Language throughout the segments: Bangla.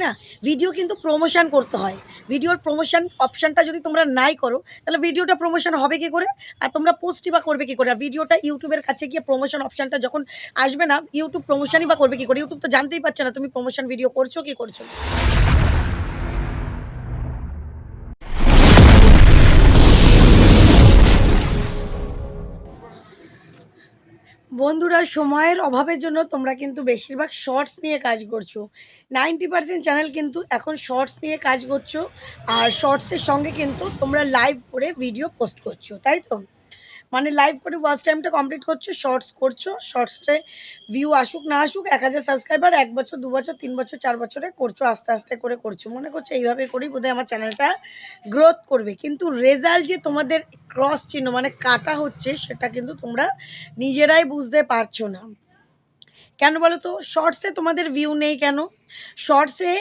না, ভিডিও কিন্তু প্রমোশন করতে হয়। ভিডিওর প্রমোশন অপশনটা যদি তোমরা নাই করো, তাহলে ভিডিওটা প্রমোশন হবে কি করে? আর তোমরা পোস্টই বা করবে কি করে? আর ভিডিওটা ইউটিউবের কাছে গিয়ে প্রমোশন অপশনটা যখন আসবে না, ইউটিউব প্রমোশনই বা করবে কি করে? ইউটিউব তো জানতেই পারছে না তুমি প্রমোশন ভিডিও করছো কি করছো না। বন্ধুরা, সময়ের অভাবের জন্য তোমরা কিন্তু বেশিরভাগ শর্টস নিয়ে কাজ করছো। 90% চ্যানেল কিন্তু এখন শর্টস নিয়ে কাজ করছো। আর শর্টসের সঙ্গে কিন্তু তোমরা লাইভ করে ভিডিও পোস্ট করছো, তাই তো? মানে লাইভ করে ওয়াচ টাইমটা কমপ্লিট করছো, শর্টস করছো, শর্টসে ভিউ আসুক না আসুক 1000 সাবস্ক্রাইবার 1 বছর 2 বছর 3 বছর 4 বছরে করছো, আস্তে আস্তে করে করছো। মনে করছো এইভাবে করেই বোধহয় আমার চ্যানেলটা গ্রোথ করবে, কিন্তু রেজাল্ট যে তোমাদের ক্রস চিহ্ন মানে কাটা হচ্ছে, সেটা কিন্তু তোমরা নিজেরাই বুঝতে পারছো না। কেন বলো তো? শর্টসে তোমাদের ভিউ নেই কেন? শর্টসে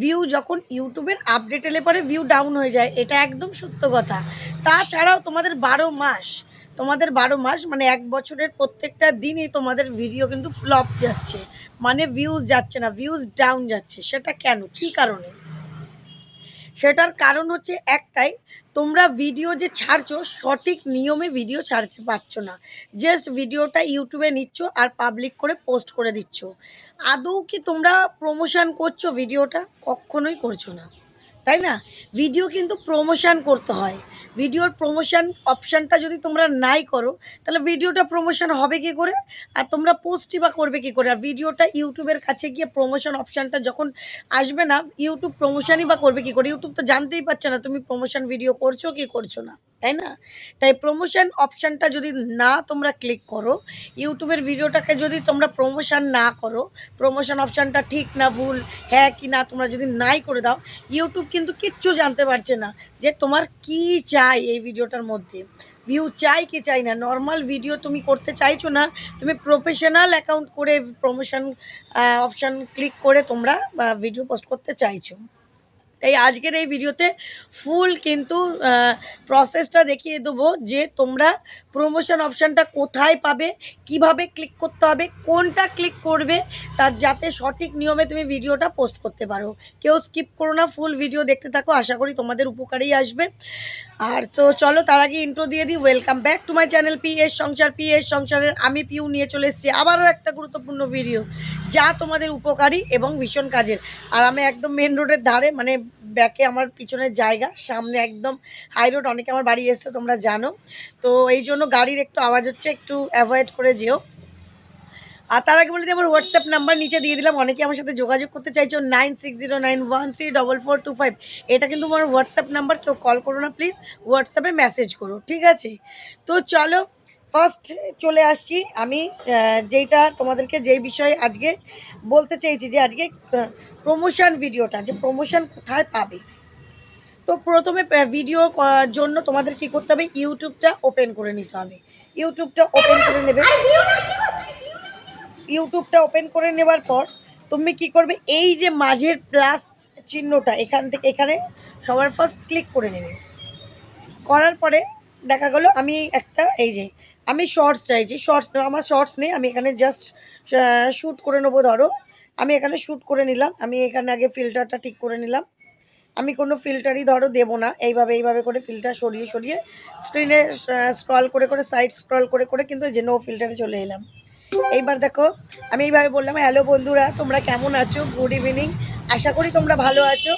ভিউ যখন ইউটিউবের আপডেট এলে পরে ভিউ ডাউন হয়ে যায়, এটা একদম সত্য কথা। তাছাড়াও তোমাদের বারো মাস মানে 1 বছরের প্রত্যেকটা দিনই তোমাদের ভিডিও কিন্তু ফ্লপ যাচ্ছে, মানে ভিউজ যাচ্ছে না, ভিউজ ডাউন যাচ্ছে। সেটা কেন, কী কারণে? সেটার কারণ হচ্ছে একটাই, তোমরা ভিডিও যে ছাড়ছো সঠিক নিয়মে ভিডিও ছাড়তে পারছো না। জাস্ট ভিডিওটা ইউটিউবে নিচ্ছ আর পাবলিক করে পোস্ট করে দিচ্ছ। আদৌ কি তোমরা প্রমোশন করছো ভিডিওটা? কখনোই করছো না, তাই না? ভিডিও কিন্তু প্রমোশন করতে হয়। ভিডিওর প্রমোশন অপশানটা যদি তোমরা নাই করো, তাহলে ভিডিওটা প্রমোশন হবে কি করে? আর তোমরা পোস্টই বা করবে কি করে? আর ভিডিওটা ইউটিউবের কাছে গিয়ে প্রমোশন অপশানটা যখন আসবে না, ইউটিউব প্রমোশনই বা করবে কি করে? ইউটিউব তো জানতেই পারছে না তুমি প্রমোশন ভিডিও করছো কি করছো না, তাই না? তাই প্রমোশন অপশানটা যদি না তোমরা ক্লিক করো, ইউটিউবের ভিডিওটাকে যদি তোমরা প্রমোশন না করো, প্রমোশন অপশানটা ঠিক না ভুল, হ্যাঁ কি না তোমরা যদি নাই করে দাও, ইউটিউব কিন্তু কিচ্ছু জানতে পারছে না যে তোমার কি চাই এই ভিডিওটার মধ্যে। ভিউ চাই কি চাই না, নর্মাল ভিডিও তুমি করতে চাইছো না, তুমি প্রফেশনাল অ্যাকাউন্ট করে প্রমোশন অপশান ক্লিক করে তোমরা ভিডিও পোস্ট করতে চাইছো। তাই আজকের এই ভিডিওতে ফুল কিন্তু প্রসেসটা দেখিয়ে দেবো যে তোমরা প্রমোশন অপশানটা কোথায় পাবে, কিভাবে ক্লিক করতে হবে, কোনটা ক্লিক করবে, তার যাতে সঠিক নিয়মে তুমি ভিডিওটা পোস্ট করতে পারো। কেউ স্কিপ করো না, ফুল ভিডিও দেখতে থাকো, আশা করি তোমাদের উপকারেই আসবে। আর তো চলো তার আগে ইন্ট্রো দিয়ে দিই। Welcome back to my channel PS সংসার। পিএস সংসারের আমি পিউ নিয়ে চলে এসেছি আবারও একটা গুরুত্বপূর্ণ ভিডিও, যা তোমাদের উপকারী এবং ভীষণ কাজের। আর আমি একদম মেন রোডের ধারে, মানে ব্যাকে আমার পিছনের জায়গা, সামনে একদম হাই রোড, অনেকে আমার বাড়ি এসছে তোমরা জানো। তো এই জন্য গাড়ির একটু আওয়াজ হচ্ছে, একটু অ্যাভয়েড করে যেও। আর তার আগে বলে দিই, আমার হোয়াটসঅ্যাপ নাম্বার নিচে দিয়ে দিলাম। অনেকে আমার সাথে যোগাযোগ করতে চাইছো 9609134425। এটা কিন্তু আমার হোয়াটসঅ্যাপ নাম্বার, কেউ কল করো না প্লিজ, হোয়াটসঅ্যাপে মেসেজ করো, ঠিক আছে? তো চলো ফার্স্ট চলে আসছি আমি যেইটা তোমাদেরকে যেই বিষয়ে আজকে বলতে চেয়েছি, যে আজকে প্রমোশন ভিডিওটা, যে প্রমোশন কোথায় পাবে। তো প্রথমে ভিডিও করার জন্য তোমাদের কী করতে হবে, ইউটিউবটা ওপেন করে নিতে হবে। ইউটিউবটা ওপেন করে নেবে। ইউটিউবটা ওপেন করে নেবার পর তুমি কি করবে, এই যে মাঝের প্লাস চিহ্নটা এখান থেকে এখানে সবার ফার্স্ট ক্লিক করে নেবে। করার পরে দেখা গেলো আমি একটা, এই যে আমি শর্টস চাইছি, শর্টস আমার শর্টস নেই, আমি এখানে জাস্ট শ্যুট করে নেবো। ধরো আমি এখানে শ্যুট করে নিলাম, আমি এখানে আগে ফিল্টারটা ঠিক করে নিলাম। আমি কোনো ফিল্টারই ধরো দেবো না, এইভাবে করে ফিল্টার সরিয়ে সরিয়ে স্ক্রিনে স্ক্রল করে করে সাইড স্ক্রল করে করে কিন্তু এই যে নো ফিল্টারে চলে এলাম। এইবার দেখো আমি এইভাবে বললাম, হ্যালো বন্ধুরা তোমরা কেমন আছো, গুড ইভিনিং, আশা করি তোমরা ভালো আছো।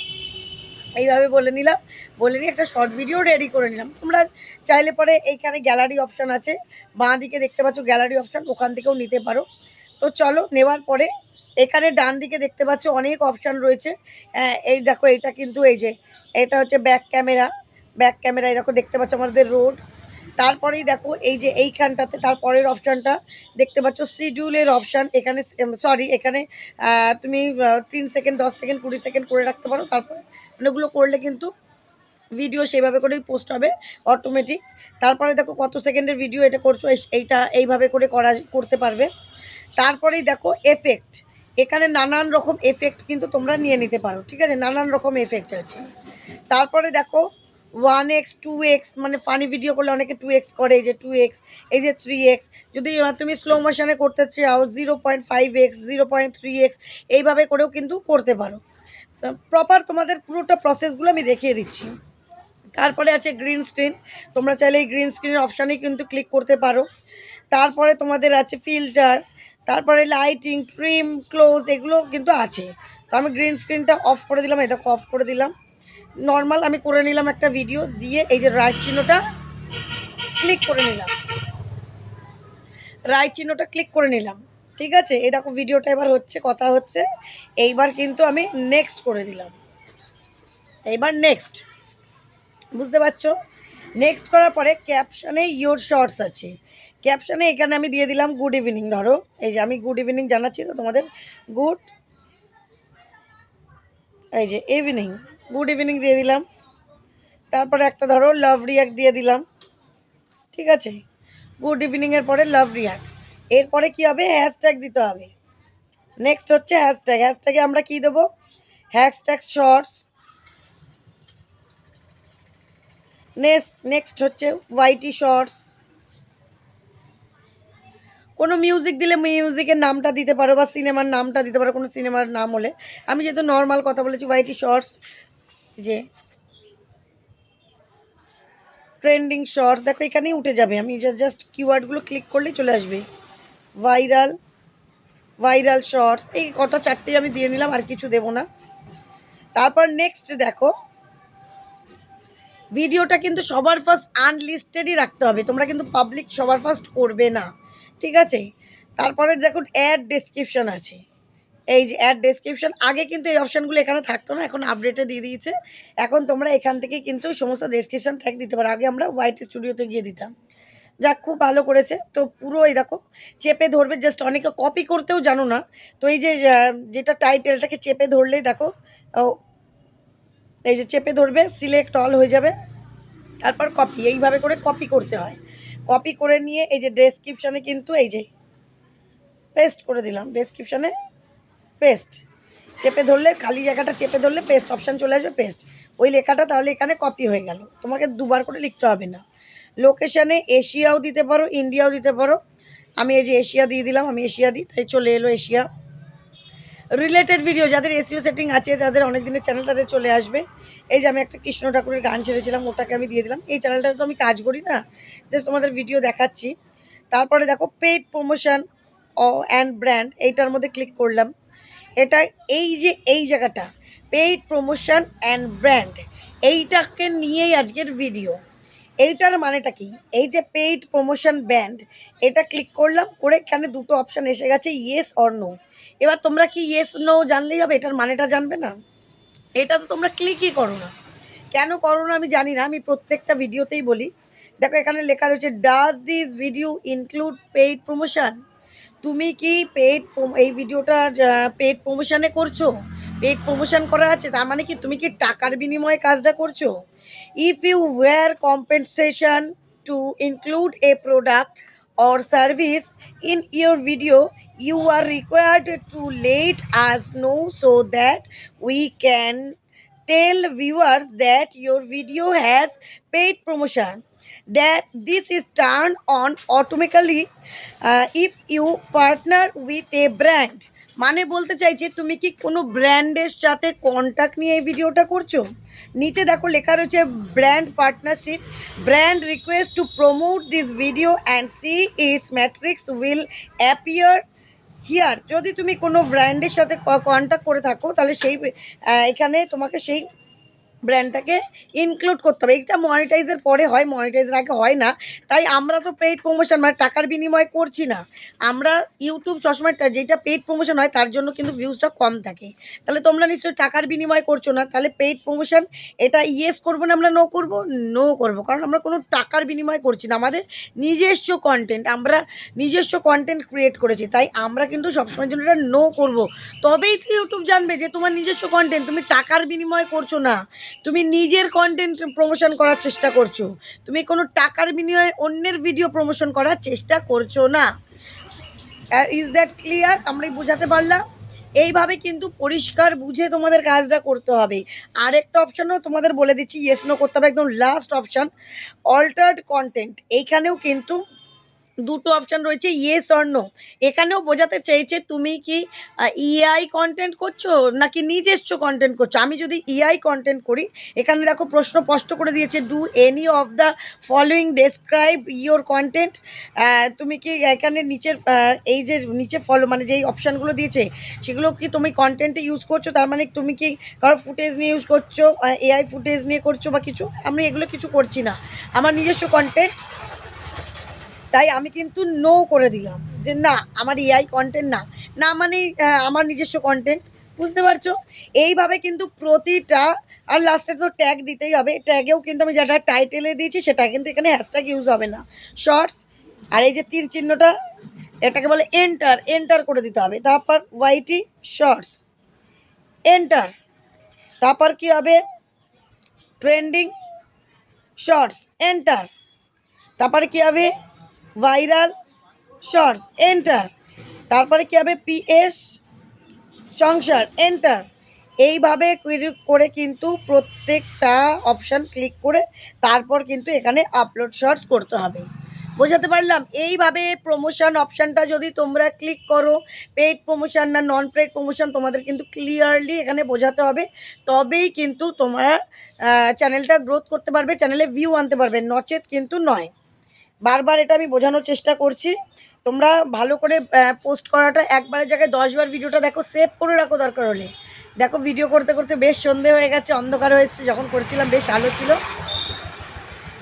এইভাবে বলে নিলাম, বলে নিয়ে একটা শর্ট ভিডিও রেডি করে নিলাম। তোমরা চাইলে পরে এইখানে গ্যালারি অপশান আছে, বাঁ দিকে দেখতে পাচ্ছ গ্যালারি অপশান, ওখান থেকেও নিতে পারো। তো চলো নেওয়ার পরে এখানে ডান দিকে দেখতে পাচ্ছ অনেক অপশান রয়েছে। এই দেখো এটা কিন্তু এই যে এটা হচ্ছে ব্যাক ক্যামেরা, ব্যাক ক্যামেরায় দেখো দেখতে পাচ্ছ আমাদের রোড। তারপরেই দেখো এই যে এইখানটাতে তারপরের অপশানটা দেখতে পাচ্ছ শিডিউলের অপশান। এখানে সরি এখানে তুমি 3 সেকেন্ড 10 সেকেন্ড 20 সেকেন্ড করে রাখতে পারো। তারপরে ওগুলো করলে কিন্তু ভিডিও সেভাবে করেই পোস্ট হবে অটোমেটিক। তারপরে দেখো কত সেকেন্ডের ভিডিও এটা করছো, এইটা এইভাবে করে করতে পারবে। তারপরেই দেখো এফেক্ট, এখানে নানান রকম এফেক্ট কিন্তু তোমরা নিয়ে নিতে পারো, ঠিক আছে? নানান রকম এফেক্ট আছে। তারপরে দেখো 1x 2x, মানে ফানি ভিডিও করলে অনেকে 2x করে, এই যে 2x, এই যে 3x। যদি তুমি স্লো মোশনে করতে চাও 0.5x 0.3x এইভাবে করেও কিন্তু করতে পারো। প্রপার তোমাদের পুরোটা প্রসেসগুলো আমি দেখিয়ে দিচ্ছি। তারপরে আছে গ্রিন স্ক্রিন, তোমরা চাইলে এই গ্রিন স্ক্রিনের অপশানে কিন্তু ক্লিক করতে পারো। তারপরে তোমাদের আছে ফিল্টার, তারপরে লাইটিং, ট্রিম, ক্লোজ, এগুলো কিন্তু আছে। তো আমি গ্রিন স্ক্রিনটা অফ করে দিলাম, এই দেখো অফ করে দিলাম। নর্মাল আমি করে নিলাম একটা ভিডিও দিয়ে, এই যে রাইট চিহ্নটা ক্লিক করে নিলাম, রাইট চিহ্নটা ক্লিক করে নিলাম, ঠিক আছে। এই দেখো ভিডিওটা এবার হচ্ছে, কথা হচ্ছে। এইবার কিন্তু আমি নেক্সট করে দিলাম, এইবার নেক্সট, বুঝতে পারছো? নেক্সট করার পরে ক্যাপশানে ইয়োর শর্টস আছে, ক্যাপশানে এখানে আমি দিয়ে দিলাম গুড ইভিনিং। ধরো এই যে আমি গুড ইভিনিং জানাচ্ছি তো তোমাদের, গুড এই যে ইভিনিং, গুড ইভিনিং দিয়ে দিলাম। তারপরে একটা ধরো লাভ রিয়াক্ট দিয়ে দিলাম, ঠিক আছে। গুড ইভিনিংয়ের পরে লাভ রিয়াক্ট, এরপরে কী হবে, হ্যাশট্যাগ দিতে হবে। নেক্সট হচ্ছে হ্যাশট্যাগ, হ্যাশট্যাগে আমরা কী দেবো, হ্যাশট্যাগ শর্টস। নেক্সট হচ্ছে ওয়াইটি শর্টস। কোনো মিউজিক দিলে মিউজিকের নামটা দিতে পারো, বা সিনেমার নামটা দিতে পারো, কোনো সিনেমার নাম হলে। আমি যেহেতু নর্মাল কথা বলেছি, ওয়াইটি শর্টস, যে ট্রেন্ডিং শর্টস, দেখো এখানেই উঠে যাবে। আমি জাস্ট কিওয়ার্ডগুলো ক্লিক করলেই চলে আসবে। ভাইরাল, ভাইরাল শর্টস, এই কটা চারটেই আমি দিয়ে নিলাম, আর কিছু দেবো না। তারপর নেক্সট দেখো, ভিডিওটা কিন্তু সবার ফার্স্ট আনলিস্টেডই রাখতে হবে, তোমরা কিন্তু পাবলিক সবার ফার্স্ট করবে না, ঠিক আছে। তারপরে দেখো অ্যাড ডেসক্রিপশন আছে, এই যে অ্যাড ডেসক্রিপশন, আগে কিন্তু এই অপশানগুলো এখানে থাকতো না, এখন আপডেটে দিয়ে দিয়েছে। এখন তোমরা এখান থেকে কিন্তু সমস্ত ডেসক্রিপশন ট্যাগ দিতে পারো, আগে আমরা ওয়াইটি স্টুডিওতে গিয়ে দিতাম। যাক, খুব ভালো করেছে। তো পুরো এই দেখো চেপে ধরবে, জাস্ট অনেকে কপি করতেও জানো না, তো এই যে যেটা টাইটেলটাকে চেপে ধরলেই দেখো এই যে চেপে ধরবে, সিলেক্ট অল হয়ে যাবে, তারপর কপি, এইভাবে করে কপি করতে হয়। কপি করে নিয়ে এই যে ডেসক্রিপশানে কিন্তু এই যে পেস্ট করে দিলাম, ডেসক্রিপশানে পেস্ট, চেপে ধরলে খালি জায়গাটা চেপে ধরলে পেস্ট অপশান চলে আসবে, পেস্ট ওই লেখাটা, তাহলে এখানে কপি হয়ে গেল, তোমাকে দুবার করে লিখতে হবে না। লোকেশানে এশিয়াও দিতে পারো, ইন্ডিয়াও দিতে পারো। আমি এই যে এশিয়া দিয়ে দিলাম, আমি এশিয়া দিই, তাই চলে এলো এশিয়া। রিলেটেড ভিডিও যাদের এসইও সেটিং আছে, যাদের অনেক দিনের চ্যানেল, তাদের চলে আসবে। এই যে আমি একটা কৃষ্ণ ঠাকুরের গান ছেড়েছিলাম, ওটাকে আমি দিয়ে দিলাম। এই চ্যানেলটাতে তো আমি কাজ করি না, জাস্ট তোমাদের ভিডিও দেখাচ্ছি। তারপরে দেখো পেইড প্রমোশন অ্যান্ড ব্র্যান্ড, এইটার মধ্যে ক্লিক করলাম। এটা এই যে এই জায়গাটা পেইড প্রমোশন অ্যান্ড ব্র্যান্ড, এইটাকে নিয়েই আজকের ভিডিও। এইটার মানেটা কি, এই যে পেইড প্রমোশন ব্র্যান্ড, এটা ক্লিক করলাম, করে এখানে দুটো অপশান এসে গেছে, ইয়েস অর নো। এবার তোমরা কি ইয়েস নো জানলেই হবে, এটার মানেটা জানবে না? এটা তো তোমরা ক্লিকই করো না, কেন করো না আমি জানি না, আমি প্রত্যেকটা ভিডিওতেই বলি। দেখো এখানে লেখা রয়েছে, does this video include paid promotion. তুমি কি পেইড, এই ভিডিওটা পেইড প্রমোশনে করছো, পেইড প্রমোশন করা আছে, তার মানে কি তুমি কি টাকার বিনিময়ে কাজটা করছো? If you were compensation to include a product or service in your video, you are required to let us know so that we can tell viewers that your video has paid promotion, that this is turned on automatically if you partner with a brand। মানে বলতে চাইছে তুমি কি কোনো ব্র্যান্ডের সাথে কন্ট্যাক্ট নিয়ে এই ভিডিওটা করছো। নিচে দেখো লেখা রয়েছে brand partnership, brand request to promote this video and see its matrix will appear here. যদি তুমি কোনো ব্র্যান্ডের সাথে কন্ট্যাক্ট করে থাকো, তাহলে সেই এখানে তোমাকে সেই ব্র্যান্ডটাকে ইনক্লুড করতে হবে। এইটা মনিটাইজের পরে হয়, মনিটাইজের আগে হয় না। তাই আমরা তো পেইড প্রমোশন মানে টাকার বিনিময় করছি না। আমরা ইউটিউব সবসময় যেটা পেইড প্রমোশন হয় তার জন্য কিন্তু ভিউজটা কম থাকে। তাহলে তোমরা নিশ্চয়ই টাকার বিনিময় করছো না, তাহলে পেইড প্রমোশন এটা ইয়েস করবো না, আমরা নো করবো, নো করবো, কারণ আমরা কোনো টাকার বিনিময় করছি না, আমাদের নিজস্ব কন্টেন্ট, আমরা নিজস্ব কন্টেন্ট ক্রিয়েট করেছি, তাই আমরা কিন্তু সবসময়ের জন্য এটা নো করবো। তবেই তো ইউটিউব জানবে যে তোমার নিজস্ব কন্টেন্ট, তুমি টাকার বিনিময় করছো না, তুমি নিজের কন্টেন্ট প্রমোশন করার চেষ্টা করছো, তুমি কোনো টাকার বিনিময়ে অন্যের ভিডিও প্রমোশন করার চেষ্টা করছো না। Is that clear? আমরাই বোঝাতে পারলাম। এইভাবে কিন্তু পরিষ্কার বুঝে তোমাদের কাজটা করতে হবে। আরেকটা অপশানও তোমাদের বলে দিচ্ছি, ইয়েস নো করতে হবে, একদম লাস্ট অপশান অল্টার্ড কন্টেন্ট। এইখানেও কিন্তু দুটো অপশান রয়েছে, ইয়েস অর নো। এখানেও বোঝাতে চেয়েছে তুমি কি ইআই কন্টেন্ট করছো নাকি নিজস্ব কন্টেন্ট করছো। আমি যদি ইআই কন্টেন্ট করি, এখানে দেখো প্রশ্ন স্পষ্ট করে দিয়েছে, do any of the following describe your content. তুমি কি এখানে নিচের এই যে নিচে ফলো মানে যেই অপশানগুলো দিয়েছে সেগুলো কি তুমি কন্টেন্টে ইউজ করছো, তার মানে তুমি কি কারোর ফুটেজ নিয়ে ইউজ করছো, এআই ফুটেজ নিয়ে করছো বা কিছু। আমি এগুলো কিছু করছি না, আমার নিজস্ব কন্টেন্ট। তাই আমি কিন্তু নো করে দিলাম যে না, আমার এআই কন্টেন্ট না, না মানে আমার নিজস্ব কন্টেন্ট। বুঝতে পারছো? এইভাবে কিন্তু প্রতিটা, আর লাস্টে তো ট্যাগ দিতেই হবে, ট্যাগেও কিন্তু আমি যেটা টাইটেলে দিয়েছি সেটা কিন্তু এখানে হ্যাশট্যাগ ইউজ হবে না। শর্টস আর এই যে তীর চিহ্নটা, এটাকে বলে এন্টার, এন্টার করে দিতে হবে। তারপর ওয়াইটি শর্টস এন্টার, তারপর কি হবে ট্রেন্ডিং শর্টস এন্টার, তারপরে কি হবে ভাইরাল শর্টস এন্টার, তারপরে কি হবে পিএস সংসার এন্টার। এইভাবে করে কিন্তু প্রত্যেকটা অপশান ক্লিক করে তারপর কিন্তু এখানে আপলোড শর্টস করতে হবে। বোঝাতে পারলাম? এইভাবে প্রমোশন অপশানটা যদি তোমরা ক্লিক করো, পেইড প্রমোশন না নন পেইড প্রমোশন তোমাদের কিন্তু ক্লিয়ারলি এখানে বোঝাতে হবে, তবেই কিন্তু তোমরা চ্যানেলটা গ্রোথ করতে পারবে, চ্যানেলে ভিউ আনতে পারবে, নচেত কিন্তু নয়। বারবার এটা আমি বোঝানোর চেষ্টা করছি। তোমরা ভালো করে পোস্ট করাটা, একবারের জায়গায় 10বার ভিডিওটা দেখো, সেভ করে রাখো দরকার হলে। দেখো ভিডিও করতে করতে বেশ সন্ধে হয়ে গেছে, অন্ধকার হয়েছে, যখন করছিলাম বেশ আলো ছিল।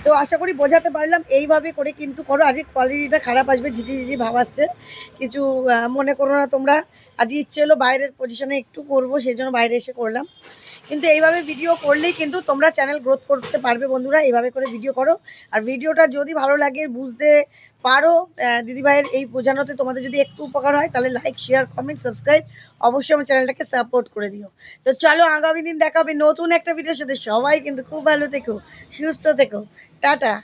তো আশা করি বোঝাতে পারলাম। এইভাবে করে কিন্তু করো। আজকে কোয়ালিটিটা খারাপ আসবে, ঝিঝি ভাব আসছে, কিছু মনে করো না তোমরা। আজকে ইচ্ছে হলো বাইরের পজিশনে একটু করবো, সেই জন্য বাইরে এসে করলাম। কিন্তু এইভাবে ভিডিও করলেই কিন্তু তোমরা চ্যানেল গ্রোথ করতে পারবে বন্ধুরা। এইভাবে করে ভিডিও করো। আর ভিডিওটা যদি ভালো লাগে, বুঝতে পারো দিদিভাইয়ের এই বোঝানোতে তোমাদের যদি একটু উপকার হয়, তাহলে লাইক শেয়ার কমেন্ট সাবস্ক্রাইব অবশ্যই আমার চ্যানেলটাকে সাপোর্ট করে দিও। তো চলো আগামী দিন দেখা হবে নতুন একটা ভিডিওর সাথে। সবাই কিন্তু খুব ভালো থেকো, সুস্থ থেকো, টাটা।